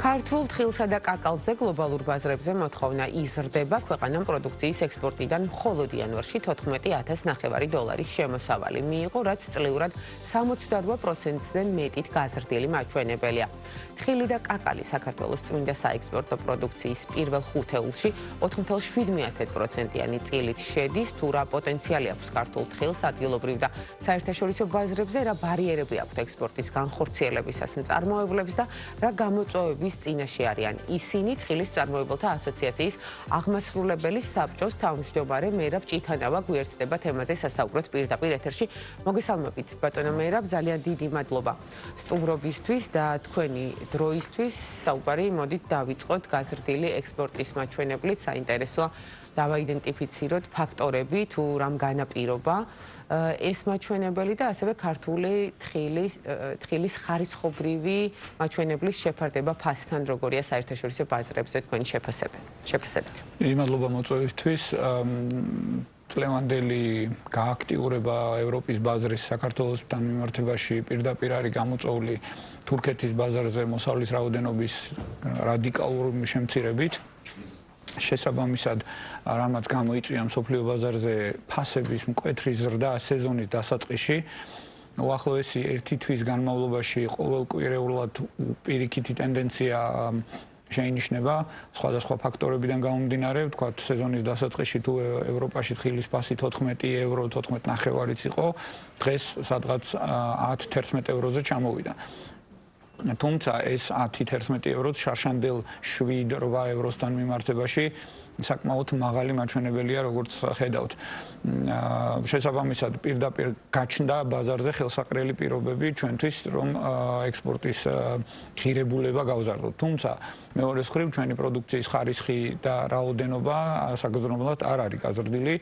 ქართულ თხილსა და კაკალზე გლობალურ ბაზრებზე მოთხოვნა იზრდება, ქვეყანამ პროდუქციის ექსპორტიდან მხოლოდ იანვარში 14,900 დოლარის შემოსავალი მიიღო, რაც წლიურად 68%-ზე მეტით გაზრდილი მაჩვენებელია. თხილი და კაკალი საქართველოს წმინდა საექსპორტო პროდუქციის პირველ ხუთეულში 4,7%-იანი წილით შედის, თუ რა პოტენციალი აქვს ქართულ თხილს ადგილობრივ და საერთაშორისო ბაზრებზე, რა ბარიერები აქვს ექსპორტის განხორციელებისას მწარმოებლებს და რა გამოწვევების წინაშე არიან ისინი. თხილის მწარმოებელთა ასოციაციის აღმასრულებელი საბჭოს თავმჯდომარე მერაბ ჭითანავა გვერდდება თემაზე სასაუბროთ პირდაპირ ეთერში. მოგესალმებით ბატონო მერაბ, ძალიან დიდი მადლობა სტუმრობისთვის და თქვენი დროისთვის. საუბარი მოდით დავიწყოთ გაზრდილი ექსპორტის მაჩვენებლით. საინტერესოა დავაიდენტიფიციროთ ფაქტორები, თუ რამ განაპირობა ეს მაჩვენებელი და ასევე ქართული თხილის ხარისხობრივი მაჩვენებლის შეფარდება ფასთან, როგორია საერთაშორისო ბაზრებზე თქვენი შეფასებით. მადლობა მოწვევისთვის. წლევანდელი გააქტიურება ევროპის ბაზრის საქართველოსთან მიმართებაში პირდაპირ არის გამოწვეული თურქეთის ბაზარზე მოსავლის რაოდენობის რადიკალური შემცირებით. შესაბამისად, რამაც გამოიწვია მსოფლიო ბაზარზე ფასების მკვეთრი ზრდა სეზონის დასაწყისში. უახლოესი ერთი თვის განმავლობაში ყოველკვირეულად პირიქითი ტენდენცია შეინიშნება სხვადასხვა ფაქტორებიდან გამომდინარე, ვთქვათ, სეზონის დასაწყისში თუ ევროპაში თხილის ფასი 14 ევრო, 14.5-იც იყო, დღეს სადღაც 10-11 ევროზე ჩამოვიდა. თუმცა ეს 10-11 ევროც შარშანდელ 7-8 ევროსთან მიმართებაში საკმაოდ მაღალი მაჩვენებელია, როგორც ხედავთ. შესაბამისად, პირდაპირ გაჩნდა ბაზარზე ხელსაყრელი პირობები ჩვენთვის, რომ ექსპორტის ღირებულება გავზარდოთ. თუმცა მეორე მხრივ ჩვენი პროდუქციის ხარისხი და რაოდენობა საგრძნობლად არ არის გაზრდილი.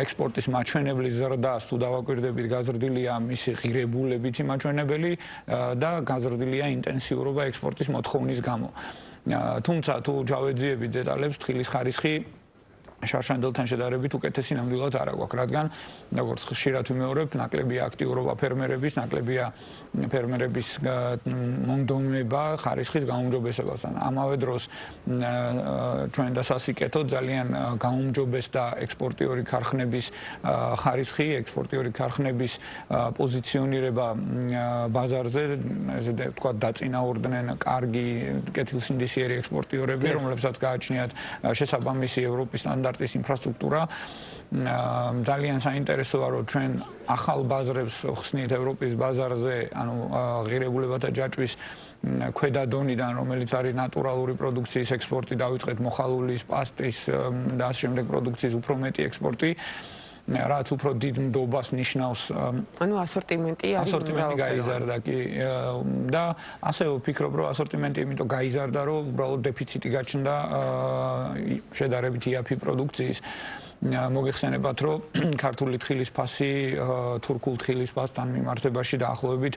ექსპორტის მაჩვენებლის ზრდას თუ დავაკვირდებით, გაზრდილია მისი ღირებულებითი მაჩვენებელი და გაზრდილია ინტენსიურობა ექსპორტის მოთხოვნის გამო. თუმცა თუ ჩავეძიებით დეტალებს, თხილის ხარისხი შარშანდელთან შედარებით უკეთესი ნამდვილად არ აქვს, რადგან როგორც ხშირად ვიმეორებ, ნაკლებია აქტიურობა ფერმერების, ნაკლებია ფერმერების მომდევნობა ხარისხის გაუმჯობესებასთან. ამავე დროს ჩვენ დასასიკეთოდ ძალიან გაუმჯობესდა ექსპორტიორი ქარხნების ხარისხი, ექსპორტიორი ქარხნების პოზიციონირება ბაზარზე, ესე ვთქვათ, დაწინაურდნენ კარგი კეთილსინდისიერი ექსპორტიორები, რომლებსაც გააჩნიათ შესაბამისი ევროპის სტანდარტის ინფრასტრუქტურა. ძალიან საინტერესოა, რომ ჩვენ ახალ ბაზრებს ხსნით ევროპის ბაზარზე, ანუ ღირებულებათა ჯაჭვის ქვედა დონიდან, რომელიც არის ნატურალური პროდუქციის ექსპორტი, დავიწყეთ მოხალულის, პასტის და ამ შემდეგ პროდუქციის უფრო მეტი ექსპორტი. რაც უფრო დიდ ნდობას ნიშნავს, ანუ ასორტიმენტი გაიზარდა კი და ასევე ვფიქრობ, რომ ასორტიმენტი იმიტომ გაიზარდა, რომ უბრალოდ დეფიციტი გაჩნდა შედარებით იაფი პროდუქციის. მოგეხსენებათ, რომ ქართული თხილის ფასი თურქულ თხილის ფასთან მიმართებაში დაახლოებით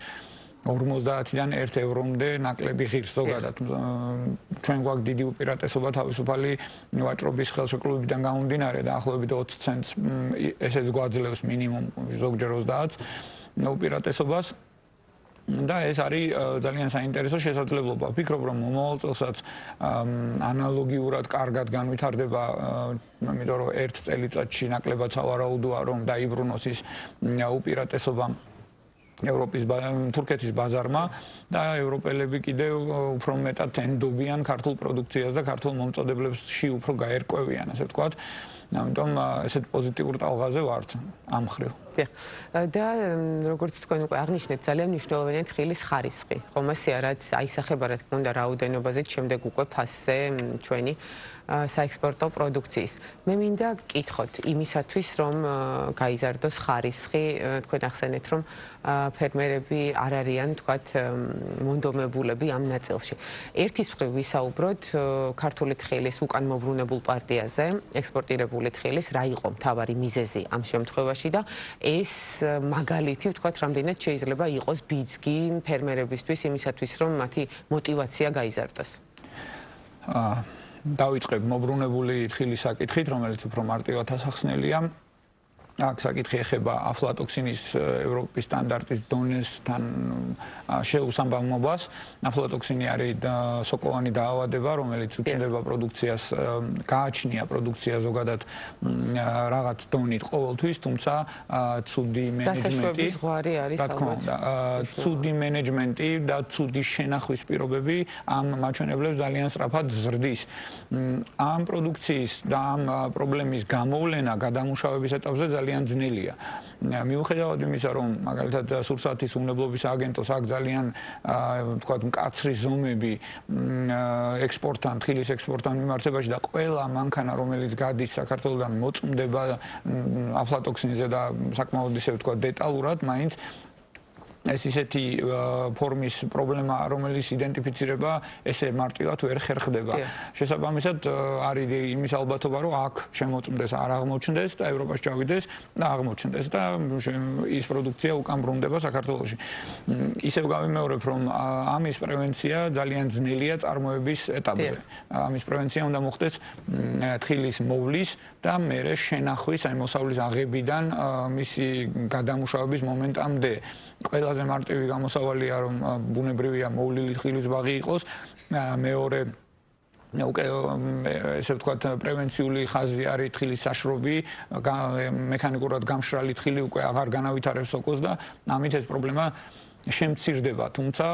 50-დან 1 ევრომდე ნაკლები ღირს ზოგადად. ჩვენ გვაქვს დიდი უპირატესობა თავისუფალი ვაჭრობის ხელშეკრულებიდან გამომდინარე, დაახლოებით 20 ცენტს ესეც გვაძლევს მინიმუმ ზოგჯერ 30-ს უპირატესობას. და ეს არის ძალიან საინტერესო შესაძლებლობა. ვფიქრობ, რომ მომავალ წელსაც ანალოგიურად კარგად განვითარდება, იმიტომ რომ ერთ წელიწადში ნაკლებად სავარაუდოა, რომ დაიბრუნოს ის უპირატესობა თურქეთის ბაზარმა და ევროპელები კიდევ უფრო მეტად ენდობიან ქართულ პროდუქციას და ქართულ მომწოდებლებში უფრო გაერკვევიან, ასე ვთქვათ. ამიტომ ესეთ პოზიტიურ ტალღაზე ვართ ამ მხრივ. და როგორც თქვენ უკვე აღნიშნეთ, ძალიან მნიშვნელოვანია თხილის ხარისხი. ხომასია, რაც აისახება, რა თქმა უნდა, რაოდენობაზე, შემდეგ უკვე ფასზე ჩვენი საექსპორტო პროდუქციის. მე მინდა გკითხოთ იმისათვის, რომ გაიზარდოს ხარისხი, თქვენ ახსენეთ, რომ ფერმერები არ არიან, თქვათ, მონდომებულები ამ ნაწილში. ერთის მხრივ ვისაუბროთ ქართული თხილის უკან მობრუნებულ პარტიაზე, ექსპორტირებული თხილის, რა იყო მთავარი მიზეზი ამ შემთხვევაში და ეს მაგალითი, ვთქვათ, რამდენად შეიძლება იყოს ბიძგი ფერმერებისთვის იმისათვის, რომ მათი мотиваცია გაიზარდოს. დავიწყებ მობრუნებული თხილის საკითხით, რომელიც უფრო მარტივად ასახსნელია. აქ საკითხი ეხება აფლატოქსინის ევროპის სტანდარტის დონესთან შეუსამბამობას. აფლატოქსინი არის სოკოვანი დაავადება, რომელიც უჩნდება პროდუქციას, გააჩნია პროდუქცია ზოგადად რაღაც დონით ყოველთვის, თუმცა ცუდი მენეჯმენტი, რა თქმა უნდა, ცუდი მენეჯმენტი და ცუდი შენახვის პირობები ამ მაჩვენებლებს ძალიან სწრაფად ზრდის. ამ პროდუქციის და ამ პრობლემის გამოვლენა გადამუშავების ეტაპზე ძალიან ძნელია. მიუხედავად იმისა, რომ მაგალითად სურსათის უმნებლობის აგენტოს აქ ძალიან თქვათ მკაცრი ზომები ექსპორტთან, თხილის ექსპორტთან მიმართებაში და ყველა მანქანა, რომელიც გადის საქართველოდან მოწმდება აფლატოქსინზე და საკმაოდ ისე ვთქვათ დეტალურად, მაინც ეს ისეთი ფორმის პრობლემა, რომელიც იდენტიფიცირება ესე მარტივად ვერ ხერხდება. შესაბამისად, არის იმის ალბათობა, რომ აქ შემოწმდეს არ აღმოჩნდეს და ევროპაში ჩავიდეს და აღმოჩნდეს და ის პროდუქცია უკან ბრუნდება საქართველოში. ისევ გავიმეორებ, რომ ამის პრევენცია ძალიან ძნელია წარმოების ეტაპზე. ამის პრევენცია უნდა მოხდეს თხილის მოვლის და მერე შენახვის, აი მოსავლის აღებიდან მისი გადამუშავების მომენტამდე. ყველაზე მარტივი გამოსავალია, რომ ბუნებრივია მოვლილი თხილის ბაღი იყოს. მეორე უკვე ესე ვთქვათ პრევენციული ხაზი არის თხილის საშრობი, მექანიკურად გამშრალი თხილი უკვე აღარ განავითარებს სოკოს და ამით ეს პრობლემა შემცირდება, თუმცა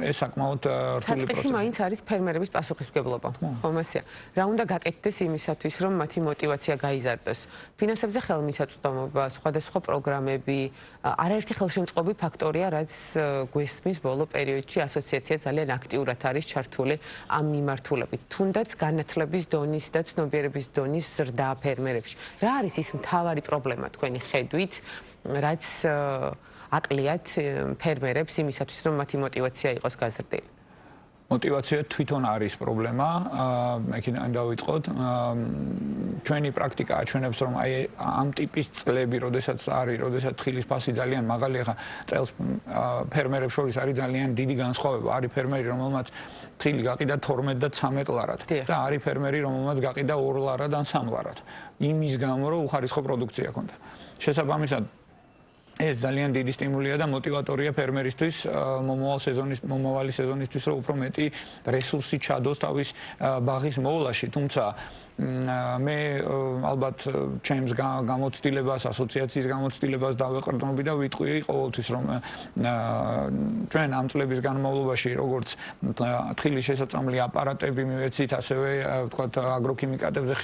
ეს საკმაოდ რთული პროცესია. საწყისში მაინც არის ფერმერების პასუხისმგებლობა. ხომ ასეა. რა უნდა გაკეთდეს იმისათვის, რომ მათი мотиваცია გაიზარდოს? ფინანსებზე ხელმისაწვდომობა, სხვადასხვა პროგრამები, არაერთი ხელშემწყობი ფაქტორია, რაც გვესმის ბოლო პერიოდში ასოციაცია ძალიან აქტიურად არის ჩართული ამ მიმართულებით. თუნდაც განათლების დონის და ცნობიერების დონის ზრდა ფერმერებში. რა არის ის მთავარი პრობლემა თქვენი ხედვით, რაც აკლიათ ფერმერებს იმისათვის, რომ მათი мотиваცია იყოს გაზრდილი? мотиваცია თვითონ არის პრობლემა, მეკიდან დავიწყოთ. ჩვენი პრაქტიკა აჩვენებს, რომ აი ამ ტიპის წლები, როდესაც თხილის ფასი ძალიან მაღალი, ახლა წელს ფერმერებს შორის არის ძალიან დიდი განსხვავება. არის ფერმერი, რომელმაც თხილი გაყიდა 12 და 13 ლარად და არის ფერმერი, რომელმაც გაყიდა 2 ლარად ან 3 ლარად. იმის გამო, რომ უხარისხო პროდუქცია ჰქონდა. შესაბამისად ეს ძალიან დიდი სტიმულია და мотиваტორია ფერმერისთვის მომავალი სეზონისთვის, რომ უფრო მეტი რესურსი ჩადოს თავის ბაღის მოვლაში, თუმცა მე ალბათ ჩემს გამოცდილებას, ასოციაციის გამოცდილებას დავეყრდნობი და ვიტყვი ყოველთვის, რომ ჩვენ ამ წლების განმავლობაში როგორც თხილის შესაწამლი აპარატები მივეცით, ასევე ვთქვათ აგროქიმიკატებზე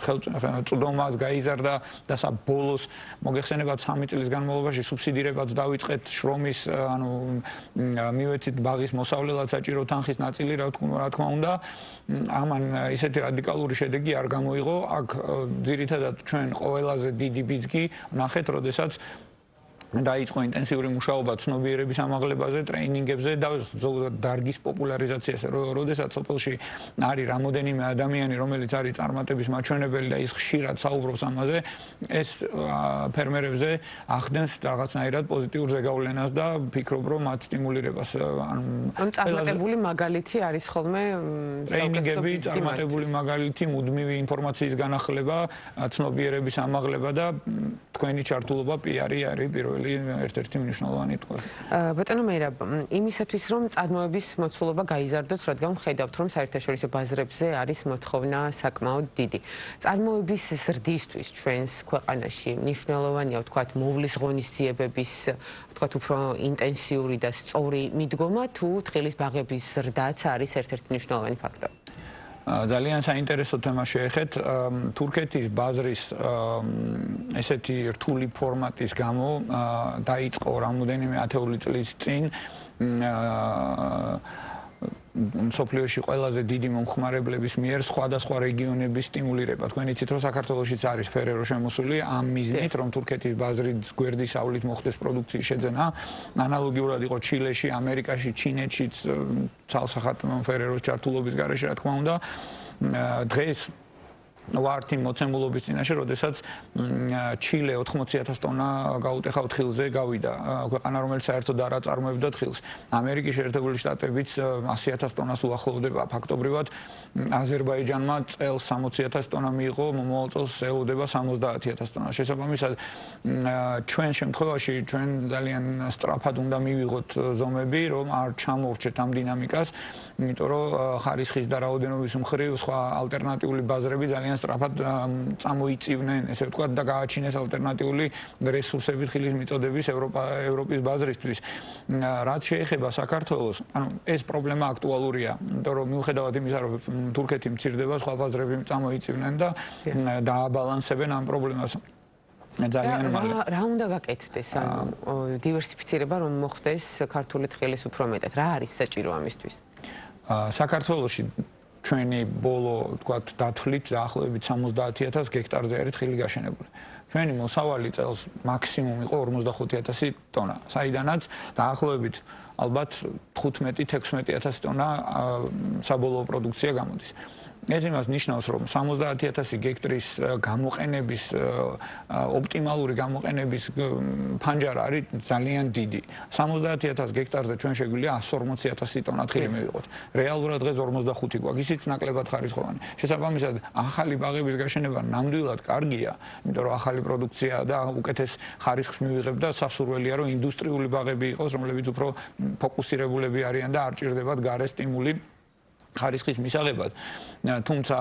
ხელწვდომაც გაიზარდა და საბოლოს მოგეხსენებათ 3 წლის განმავლობაში სუბსიდირებაც დავიწყეთ შრომის, ანუ მივეცით ბაღის მოსავლელად საჭირო თანხის ნაწილი, რა თქმა უნდა, ამან ისეთი რადიკალური შედეგი არ გამოიღო. აქ ძირითადად ჩვენ ყველაზე დიდი ბიძგი ნახეთ, როდესაც დაიწყო ინტენსიური მუშაობა ცნობიერების ამაღლებაზე, ტრეინინგებზე და დარგის პოპულარიზაციაზე. როდესაც სოფელში არის რამოდენიმე ადამიანი, რომელიც არის წარმატების მაჩვენებელი და ის ხშირად საუბრობს ამაზე, ეს ფერმერებზე ახდენს რაღაცნაირად პოზიტიურ ზეგავლენას და ფიქრობ, რომ მათ სტიმულირებას. ან წარმატებული მაგალითი არის ხოლმე ტრეინინგები, წარმატებული მაგალითი, მუდმივი ინფორმაციის განახლება, ცნობიერების ამაღლება და თქვენი ჩართულობა PR-ი არის პირველი ერთ-ერთი მნიშვნელოვანი ტყუილ. ბატონო მეირა, იმისათვის რომ წარმოების მოცულობა გაიზარდოს, რადგან ხედავთ, რომ საერთაშორისო ბაზრებზე არის მოთხოვნა საკმაოდ დიდი. წარმოების ზრდისთვის ჩვენს ქვეყანაში მნიშვნელოვანია, ვთქვათ, მოვლის ღონისძიებების, ვთქვათ, უფრო ინტენსიური და სწორი მიდგომა, თუ თხილის ბაღების ზრდაც არის ერთ-ერთი მნიშვნელოვანი ფაქტორი. ძალიან საინტერესო თემა შეეხეთ. თურქეთის ბაზრის ესეთი რთული ფორმატის გამო დაიწყო რამოდენიმე ათეული წლის წინ მსოფლიოში ყველაზე დიდი მომხმარებლების მიერ სხვადასხვა რეგიონების სტიმულირება. თქვენ იცით, რომ საქართველოშიც არის ფერერო შემოსული ამ მიზნით, რომ თურქეთის ბაზრის გვერდის ავლით მოხდეს პროდუქციის შეძენა. ანალოგიურად იყო ჩილეში, ამერიკაში, ჩინეთშიც ცალსახად ფერეროს ჩართულობის გარეშე, რა თქმა უნდა. დღეს ვართ იმ მოცემულობის წინაშე, როდესაც ჩილე 80,000 ტონა გაუტეხა თხილზე გავიდა, ქვეყანა რომელიც საერთოდ არ აწარმოებდა თხილს. ამერიკის შეერთებული შტატებიც 100,000 ტონას უახლოვდება ფაქტობრივად. აზერბაიჯანმა წელს 60,000 ტონა მიიღო, მომავალ წელს ეუდება 70,000 ტონა. შესაბამისად, ჩვენ შემთხვევაში ჩვენ ძალიან სწრაფად უნდა მივიღოთ ზომები, რომ არ ჩამოვრჩეთ ამ დინამიკას, იმიტომ რომ ხარისხის და რაოდენობის მხრივ სხვა ალტერნატიული ბაზრები ძალიან სწრაფად წამოიწივნენ, ესე ვთქვათ, და გააჩინეს ალტერნატიული რესურსები თხილის მიწოდების ევროპის ბაზრისთვის. რაც შეეხება საქართველოს, ანუ ეს პრობლემა აქტუალურია, იმიტომ რომ მიუხედავად იმისა, რომ თურქეთი მცირდება, სხვა ბაზრები წამოიწივნენ და დააბალანსებენ ამ პრობლემას. ძალიან მალე. რა უნდა გაკეთდეს, ანუ დივერსიფიცირება რომ მოხდეს ქართული თხილის უფრო მეტად, რა არის საჭირო ამისთვის? საქართველოში ჩვენი ბოლო, ვთქვათ, დათვლით დაახლოებით 70,000 გექტარზე არის თხილი გაშენებული. ჩვენი მოსავალი წელს მაქსიმუმ იყო 45,000 ტონა, საიდანაც დაახლოებით ალბათ 15-16,000 ტონა საბოლოო პროდუქცია გამოდის. ეს იმას ნიშნავს, რომ 70,000 გექტრის გამოყენების ოპტიმალური გამოყენების ფანჯარა არის ძალიან დიდი. 70,000 გექტარზე ჩვენ შეგვიძლია 140,000 ტონა თხილი მივიღოთ. რეალურად დღეს 45 გვაქვს, ისიც ნაკლებად ხარისხოვანი. შესაბამისად, ახალი ბაღების გაშენება ნამდვილად კარგია, იმიტომ რომ ახალი პროდუქცია და უკეთეს ხარისხს მივიღებ და სასურველია, რომ ინდუსტრიული ბაღები იყოს, რომლებიც უფრო ფოკუსირებულები არიან და არ ჭირდებათ გარე სტიმული ხარისხის მისაღებად. თუმცა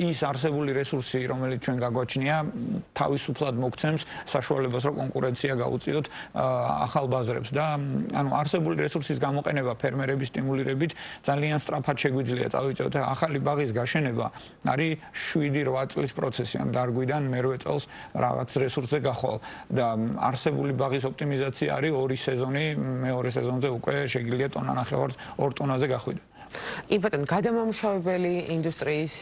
ის არსებული რესურსი, რომელიც ჩვენ გაგვაჩნია, თავისუფლად მოგცემს საშუალებას, რომ კონკურენცია გაუწიოთ ახალ ბაზრებს და ანუ არსებული რესურსის გამოყენება ფერმერების სტიმულირებით ძალიან სწრაფად შეგვიძლია წავიწევთ. ახალი ბაღის გაშენება არის 7-8 წლის პროცესი, ან დარგვიდან მერვე წელს რაღაც რესურსზე გახვალ და არსებული ბაღის ოპტიმიზაცია არის 2 სეზონი, მეორე სეზონზე უკვე შეგიძლია ტონანახევარს 2 ტონაზე გახვიდე. კი ბატონო, გადამამუშავებელი ინდუსტრიის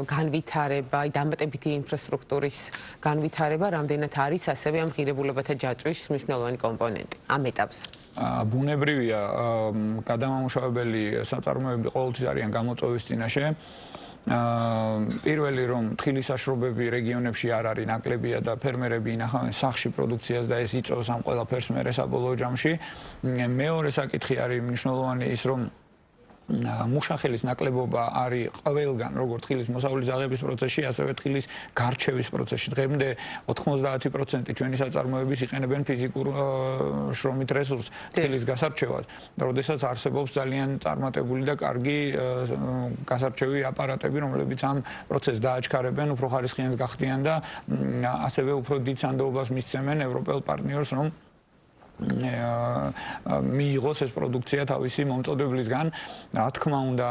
განვითარება, დამატებითი ინფრასტრუქტურის განვითარება რამდენად არის ასევე ამ ღირებულებათა ჯაჭვის მნიშვნელოვანი კომპონენტი ამ ეტაპზე? ბუნებრივია, გადამამუშავებელი საწარმოები ყოველთვის არიან გამოწვევის წინაშე. პირველი რომ თხილის საშრობები რეგიონებში არ არის ნაკლებია და ფერმერები ინახავენ სახში პროდუქციას და ეს იწვევს ამ ყველაფერს მერე საბოლოო ჯამში. მეორე საკითხი არის მნიშვნელოვანი ის, რომ მუშახელის ნაკლებობა არის ყველგან, როგორც თხილის მოსავლის აღების პროცესში, ასევე თხილის გარჩევის პროცესში. დღემდე 90% ჩვენი საწარმოების იყენებენ ფიზიკურ შრომით რესურსს თხილის გასარჩევად. და როდესაც არსებობს ძალიან წარმატებული და კარგი გასარჩევი აპარატები, რომლებიც ამ პროცესს დააჩქარებენ, უფრო ხარისხიანს გახდიან და ასევე უფრო დიდ სანდოობას მისცემენ ევროპელ პარტნიორს, რომ მიიღოს ეს პროდუქცია თავისი მომწოდებლისგან. რა თქმა უნდა,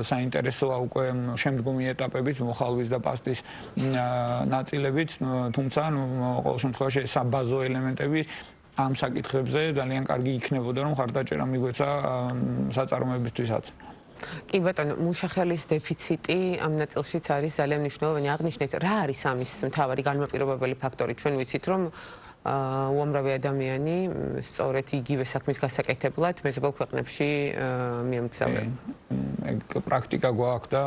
საინტერესოა უკვე შემდგომი ეტაპებიც, მოხალვის და პასტის ნაწილებიც, თუმცა ყოველ შემთხვევაში საბაზო ელემენტები ამ საკითხებზე ძალიან კარგი იქნებოდა, რომ ხარდაჭერა მიგვეცა საწარმოებისთვისაც. კი ბატონო, მუშახელის დეფიციტი ამ ნაწილშიც არის ძალიან მნიშვნელოვანი. აღნიშნეთ, რა არის ამის მთავარი განმაპირობებელი ფაქტორი? ჩვენ ვიცით, რომ უამრავი ადამიანი სწორედ იგივე საქმის გასაკეთებლად მეზობელ ქვეყნებში მიემგზავრება. ეგ პრაქტიკა გვაქვს და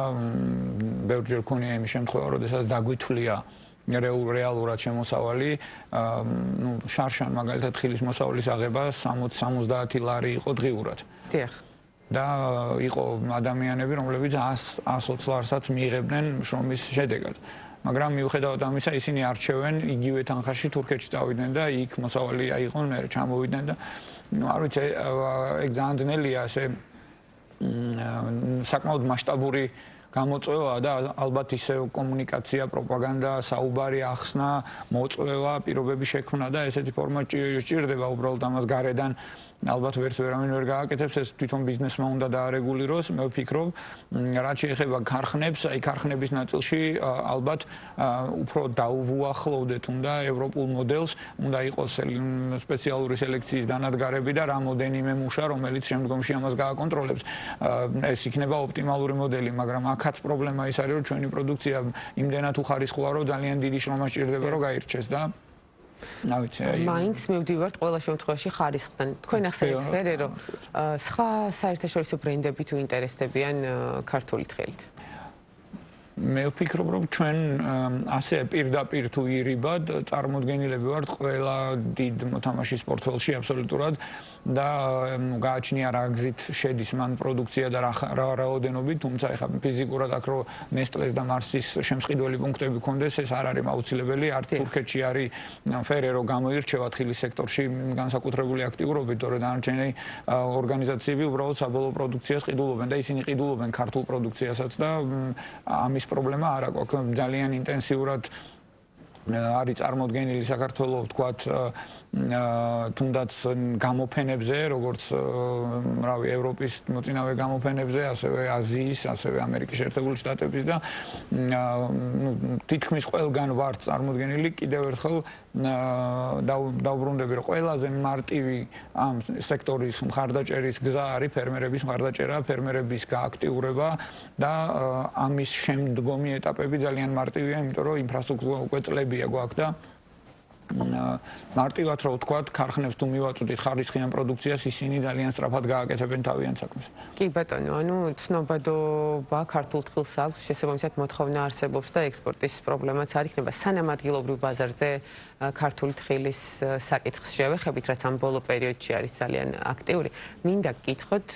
ბევრჯერ გქონია იმის შემთხვევა, როდესაც დაგვითვლია რეალურად შემოსავალი, შარშან მაგალითად თხილის მოსავლის აღება 60-70 ლარი იყო დღიურად. დიახ. და იყო ადამიანები, რომლებიც 120 ლარსაც მიიღებდნენ შრომის შედეგად. მაგრამ მიუხედავად ამისა, ისინი არჩევენ იგივე თანხაში თურქეთში წავიდნენ და იქ მოსავალი აიღონ, მე ჩამოვიდნენ და არ ვიცი, ეგ ძალიან ძნელია, ასე საკმაოდ მასშტაბური გამოწვევა და ალბათ ისე კომუნიკაცია, პროპაგანდა, საუბარი, ახსნა, მოწვევა, პირობების შექმნა და ესეთი ფორმატი სჭირდება უბრალოდ ამას გარედან. ალბათ ვერავინ ვერ გააკეთებს, ეს თვითონ ბიზნესმა უნდა დაარეგულიროს. მე ვფიქრობ, რაც შეეხება ქარხნებს, აი ქარხნების ნაწილში ალბათ უფრო დაუახლოვდეთ უნდა ევროპულ მოდელს, უნდა იყოს სპეციალური სელექციის დანადგარები და რამოდენიმე მუშა, რომელიც შემდგომში ამას გააკონტროლებს. ეს იქნება ოპტიმალური მოდელი, მაგრამ აქაც პრობლემა ის არის, რომ ჩვენი პროდუქცია იმდენად უხარისხოა, რომ ძალიან დიდი შრომა სჭირდება, რომ გაირჩეს და მაინც მივდივართ ყველა შემთხვევაში ხარისხთან. თქვენ ახსენეთ ფერე, რომ სხვა საერთაშორისო ბრენდები თუ ინტერესდებიან ქართული თხილით? მე ვფიქრობ, რომ ჩვენ ასე პირდაპირ თუ ირიბად წარმოდგენილები ვართ ყველა დიდ მოთამაშის პორტფელში აბსოლუტურად და გააჩნია რა გზით შედის მან პროდუქცია და რა რაოდენობით, თუმცა ეხლა ფიზიკურად აქ რო ნესტლეს და მარსის შემსყიდველი პუნქტები გქონდეს, ეს არ არის აუცილებელი, არც თურქეთში არის ფერერო გამოირჩევა თხილის სექტორში განსაკუთრებული აქტიურობით, თორე დანარჩენი ორგანიზაციები უბრალოდ საბოლოო პროდუქციას ყიდულობენ და ისინი ყიდულობენ ქართულ პროდუქციასაც და ამის პრობლემა არ აქვს. ძალიან ინტენსიურად არის წარმოდგენილი საქართველოს თქვათ თუნდაც გამოფენებზე, როგორც რავი, ევროპის მოწინავე გამოფენებზე, ასევე აზიის, ასევე ამერიკის შეერთებული შტატების და თითქმის ყველგან ვართ წარმოდგენილი. კიდევ ერთხელ დავბრუნდები, რომ ყველაზე მარტივი ამ სექტორის მხარდაჭერის გზა არის ფერმერების მხარდაჭერა, ფერმერების გააქტიურება და ამის შემდგომი ეტაპები ძალიან მარტივია, იმიტომ რომ ინფრასტრუქტურა უკვე წლებია გვაქვს და მარტივად რო ვთქვათ, ქარხნებს თუ მივაწვდით ხარისხიან პროდუქციას, ისინი ძალიან სწრაფად გააკეთებენ თავიანთ საქმეს. კი ბატონო, ანუ ცნობადობა ქართულ თხილს აქვს, შესაბამისად მოთხოვნა არსებობს და ექსპორტის პრობლემაც არ იქნება. სანამ ადგილობრივ ბაზარზე ქართული თხილის საკითხს შევეხებით, რაც ამ ბოლო პერიოდში არის ძალიან აქტიური, მინდა გკითხოთ,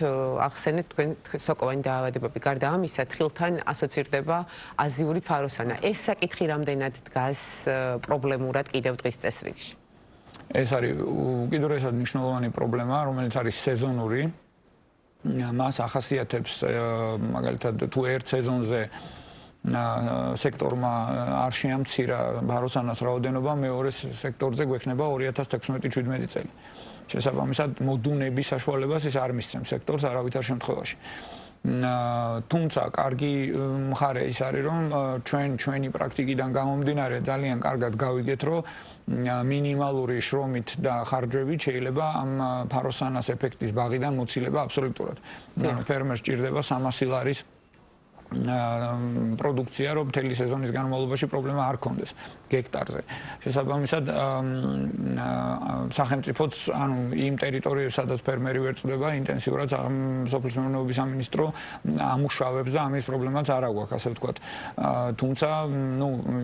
ახსენეთ თქვენ სოკოვანი დაავადებები. გარდა ამისა, თხილთან ასოცირდება აზიური ფაროსანა. ეს საკითხი რამდენად დგას პრობლემურად კიდევ დღის წესრიგში? ეს არის უკიდურესად მნიშვნელოვანი პრობლემა, რომელიც არის სეზონური. მას ახასიათებს მაგალითად თუ ერთ სეზონზე სექტორმა არ შეამცირა ფაროსანას რაოდენობა, მეორე სექტორზე გვექნება 2016-17 წელი. შესაბამისად, მოდუნების საშუალებას ის არ მისცემს სექტორს არავითარ შემთხვევაში. თუმცა კარგი მხარე ის არის, რომ ჩვენი პრაქტიკიდან გამომდინარე ძალიან კარგად გავიგეთ, რომ მინიმალური შრომით და ხარჯებით შეიძლება ამ ფაროსანას ეფექტის ბაღიდან მოცილება აბსოლუტურად. ანუ ფერმერს ჭირდება 300 ლარის პროდუქცია, რომ მთელი სეზონის განმავლობაში პრობლემა არ ქონდეს გექტარზე. შესაბამისად, სახელმწიფოც, ანუ იმ ტერიტორიებს, სადაც ფერმერი ვერ წვდება, ინტენსიურად სოფლის მეურნეობის სამინისტრო ამუშავებს და ამის პრობლემაც არ აქვს, ასე ვთქვათ. თუმცა,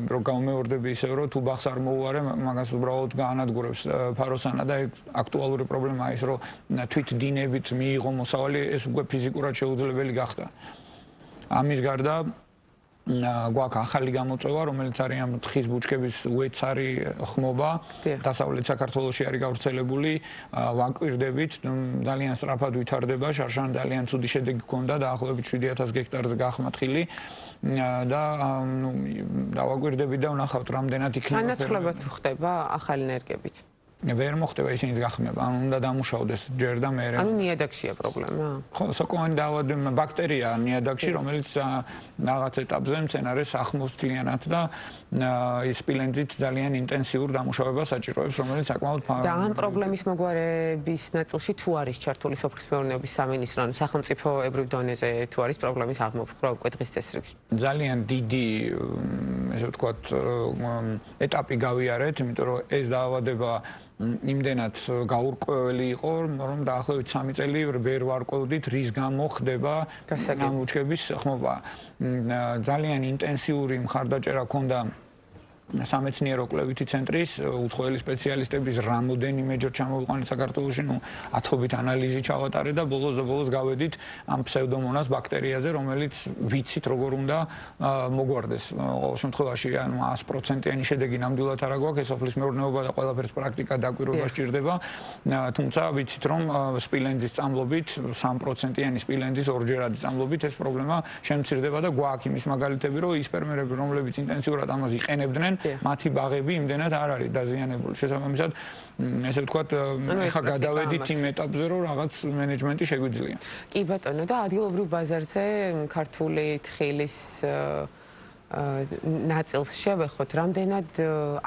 რო გამეორდები ისევ, რომ თუ ბახს არ მოუარე, მაგას უბრალოდ გაანადგურებს ფაროსანა და აქტუალური პრობლემაა ის, რომ თვით დინებით მიიღო მოსავალი, ეს უკვე ფიზიკურად შეუძლებელი გახდა. ამის გარდა გვაქვს ახალი გამოწვევა, რომელიც არის ამ თხის ბუჩქების უეცარი ხმობა. დასავლეთ საქართველოში არის გავრცელებული, ვაკვირდებით, ძალიან სწრაფად ვითარდება, შარშან ძალიან ცუდი შედეგი ჰქონდა, დაახლოებით 7000 გექტარზე გახმა თხილი და დავაკვირდებით და ვნახავთ, რამდენად იქნება. განაცვლება თუ ხდება ახალი ენერგიებით? ვერ მოხდება ისინი გახმება, ანუ უნდა დამუშავდეს ჯერ და მერე. ანუ ნიადაგშია პრობლემა? ხო, სოკოვანი დაავადება ბაქტერიაა ნიადაგში, რომელიც რაღაც ეტაპზე მცენარეს ახმოვს მთლიანად და ის სპილენძით ძალიან ინტენსიურ დამუშავებას საჭიროებს, რომელიც საკმაოდ და ამ პრობლემის მოგვარების ნაწილში თუ არის ჩართული სოფლის მეურნეობის სამინისტრო, ანუ სახელმწიფოებრივ დონეზე თუ არის პრობლემის აღმოფხვრა უკვე დღის წესრიგში? ძალიან დიდი, ესე ვთქვათ, ეტაპი გავიარეთ, იმიტომ რომ ეს დაავადება იმდენად გაურკვეველი იყო, რომ დაახლოებით 3 წელი ვერ ვარკვევდით, რის გამო ხდება ამ ბუჩქების ხმობა. ძალიან ინტენსიური მხარდაჭერა ჰქონდა სამეცნიერო კვლევითი ცენტრის უცხოელი სპეციალისტების რამოდენიმეჯერ ჩამოვიყვანეთ საქართველოში, ათობით ანალიზი ჩავატარე და ბოლოს გავედით ამ ფსევდომონას ბაქტერიაზე, რომელიც ვიცით როგორ უნდა მოგვარდეს. ყოველ შემთხვევაში, ანუ 100%-იანი შედეგი ნამდვილად არ აქვს, ეს სოფლის მეურნეობა და ყველაფერს პრაქტიკა დაკვირვება სჭირდება. თუმცა ვიცით, რომ სპილენძის წამლობით, 3%-იანი სპილენძის ორჯერადი წამლობით ეს პრობლემა შემცირდება და გვაქვს იმის მაგალითები, რომ ის ფერმერები, რომლებიც ინტენსიურად ამას იყენებდნენ, მათი ბაღები იმდენად არ არის დაზიანებული. შესაბამისად, ესე ვთქვათ, ეხლა გადავედით იმ ეტაპზე, რომ რაღაც მენეჯმენტი შეგვიძლია. კი ბატონო, და ადგილობრივ ბაზარზე ქართული თხილის ნაწილს შევეხოთ, რამდენად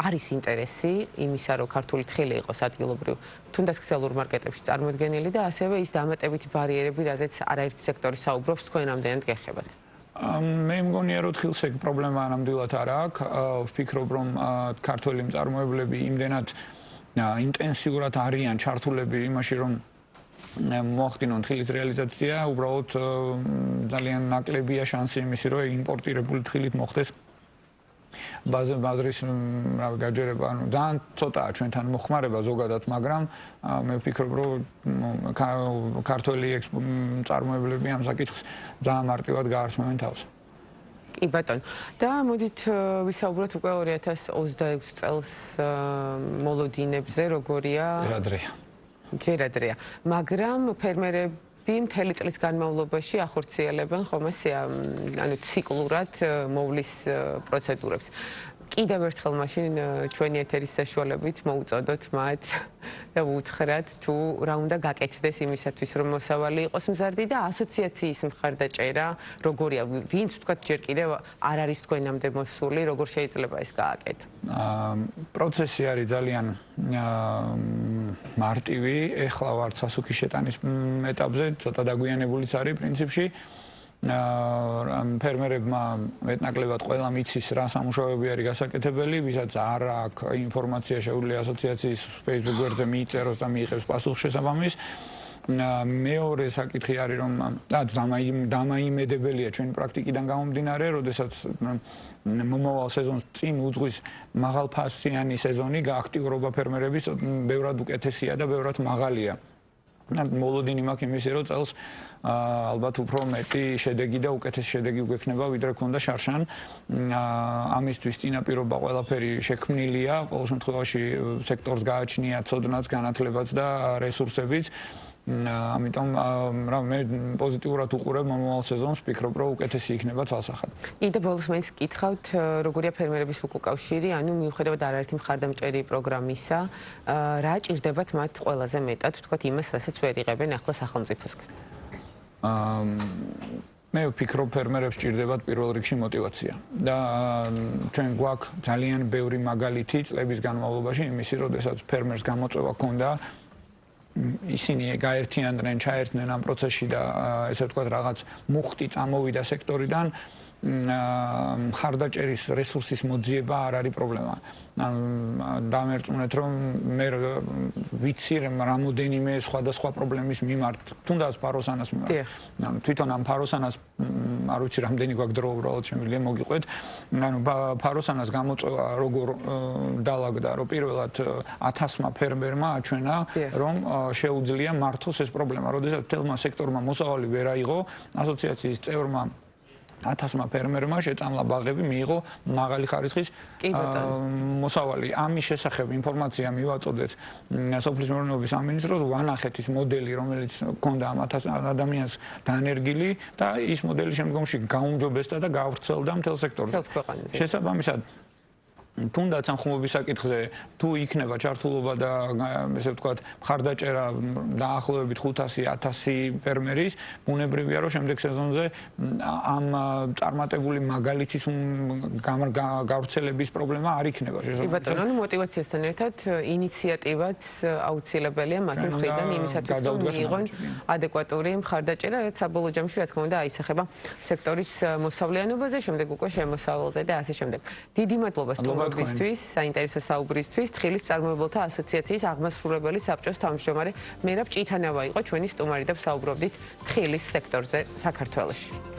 არის ინტერესი იმისა, რომ ქართული თხილი იყოს ადგილობრივ, თუნდაც ქსელურ მარკეტებში წარმოდგენილი და ასევე ის დამატებითი ბარიერები, რაზეც არაერთი სექტორი საუბრობს, თქვენ რამდენად გეხებათ? მე მგონია, რომ თხილს ეგ პრობლემა ნამდვილად არ აქვს. ვფიქრობ, რომ ქართველი მწარმოებლები იმდენად ინტენსიურად არიან ჩართულები იმაში, რომ მოახდინონ თხილის რეალიზაცია, უბრალოდ ძალიან ნაკლებია შანსი იმისი, რომ იმპორტირებული თხილით მოხდეს ბაზრის გაჯერება, ანუ ძალიან ცოტაა ჩვენთან მოხმარება ზოგადად, მაგრამ მე ვფიქრობ, რომ ქართველი წარმოებლები ამ საკითხს ძალიან მარტივად გაართმევენ თავს. კი ბატონო. და მოდით ვისაუბროთ უკვე 2026 წელს მოლოდინებზე, როგორია? ჯერ ადრეა. მაგრამ ფერმერები მთელი წლის განმავლობაში ახორციელებენ ხოლმე ციკლურად მოვლის პროცედურებს. კიდევ ერთხელ მაშინ ჩვენი ეთერის საშუალებით მოუწოდოთ მათ და უთხრათ თუ რა უნდა გაკეთდეს იმისათვის რომ მოსავალი იყოს მზარდი და ასოციაციის მხარდაჭერა როგორია ვინც თქვათ ჯერ კიდევ არ არის თქვენამდე მოსული როგორ შეიძლება ეს გააკეთო პროცესი არის ძალიან მარტივი ეხლა ვართ სასუქი შეტანის ეტაპზე ცოტა დაგვიანებულიც არის პრინციპში ფერმერებმა მეტნაკლებად ყველა მიცის რა სამუშაოები არის გასაკეთებელი, ვისაც არ აქვს ინფორმაცია შეუძლია ასოციაციის Facebook გვერდზე მიიწეროს და მიიღებს პასუხისმგებლობის. მეორე საკითხი არის რომ დამაიმედებელია ჩვენი პრაქტიკიდან გამომდინარე, როდესაც მომავალ სეზონს წინ უძღვის მაღალფასიანი სეზონი, აქტიურობა ფერმერების ბევრად უკეთესია და ბევრად მაღალია. მოლოდინი მაქვს იმისი, რომ წელს ალბათ უფრო მეტი შედეგი და უკეთესი შედეგი გვექნება, ვიდრე ქონდა შარშან. ამისთვის წინაპირობა ყველაფერი შექმნილია, ყოველ შემთხვევაში სექტორს გააჩნია ცოდნაც, განათლებაც და რესურსებიც. ამიტომ მე პოზიტიურად უყურებ მომავალ სეზონს, ვფიქრობ, რომ უკეთესი იქნება ცალსახად. კიდე ბოლოს მაინც გითხავთ, როგორია ფერმერების უკავშირი, ანუ მიუხედავად არაერთი მხარდამჭერი პროგრამისა, რა ჭირდებათ მათ ყველაზე მეტად, თქვათ იმას, რასაც ვერ იღებენ ახლა სახელმწიფოსგან? მე ვფიქრობ, ფერმერებს ჭირდებათ პირველ რიგში мотиваცია და ჩვენ გვაქვს ძალიან ბევრი მაგალითი წლების განმავლობაში იმისი, როდესაც ფერმერს გამოწვევა ჰქონდა ისინი გაერთიანდნენ, ჩაერთნენ ამ პროცესში და ესე ვთქვათ, რაღაც მუხტი წამოვიდა სექტორიდან, მხარდაჭერის რესურსის მოძიება არ არის პრობლემა. დამერწმუნეთ, რომ მე ვიცი რამოდენიმე სხვადასხვა პრობლემის მიმართ, თუნდაც ფაროსანას მიმართ. თვითონ ამ ფაროსანას არ ვიცი რამდენი გვაქვს დრო უბრალოდ შემიძლია მოგიყვეთ. ანუ ფაროსანას გამოწვევა როგორ დაალაგდა, რომ პირველად 1000-მა ფერმერმა აჩვენა, რომ შეუძლია მართოს ეს პრობლემა. როდესაც თელმა სექტორმა მოსავალი ვერ აიღო, ასოციაციის წევრმა 1000-მა ფერმერმა შეწამლა ბაღები, მიიღო მაღალი ხარისხის მოსავალი. ამის შესახებ ინფორმაცია მივაწოდეთ სოფლის მეურნეობის სამინისტროს, ვანახეთ ის მოდელი, რომელიც ჰქონდა ამ 1000 ადამიანს დანერგილი და ის მოდელი შემდგომში გაუმჯობესდა და გავრცელდა მთელ სექტორზე. შესაბამისად თუნდაც ამ ხუმობის საკითხზე თუ იქნება ჩართულობა და ესე ვთქვათ მხარდაჭერა დაახლოებით 500-1000 ფერმერის, ბუნებრივია რომ შემდეგ სეზონზე ამ წარმატებული მაგალითის გავრცელების პრობლემა არ იქნება შესაძლოა. ანუ мотиваციასთან ერთად ინიციატივაც აუცილებელია მათი მხრიდან იმისათვის რომ მიიღონ ადეკვატური მხარდაჭერა, რაც საბოლოო ჯამში რა თქმა უნდა აისახება სექტორის მოსავლიანობაზე, შემდეგ უკვე შემოსავალზე და ასე შემდეგ. დიდი მადლობა სტუმრობისთვის, საინტერესო საუბრისთვის, თხილის წარმოებელთა ასოციაციის აღმასრულებელი საბჭოს თავმჯდომარე მერაბ ჭითანავა იყო ჩვენი სტუმარი და ვსაუბრობდით თხილის სექტორზე საქართველოში.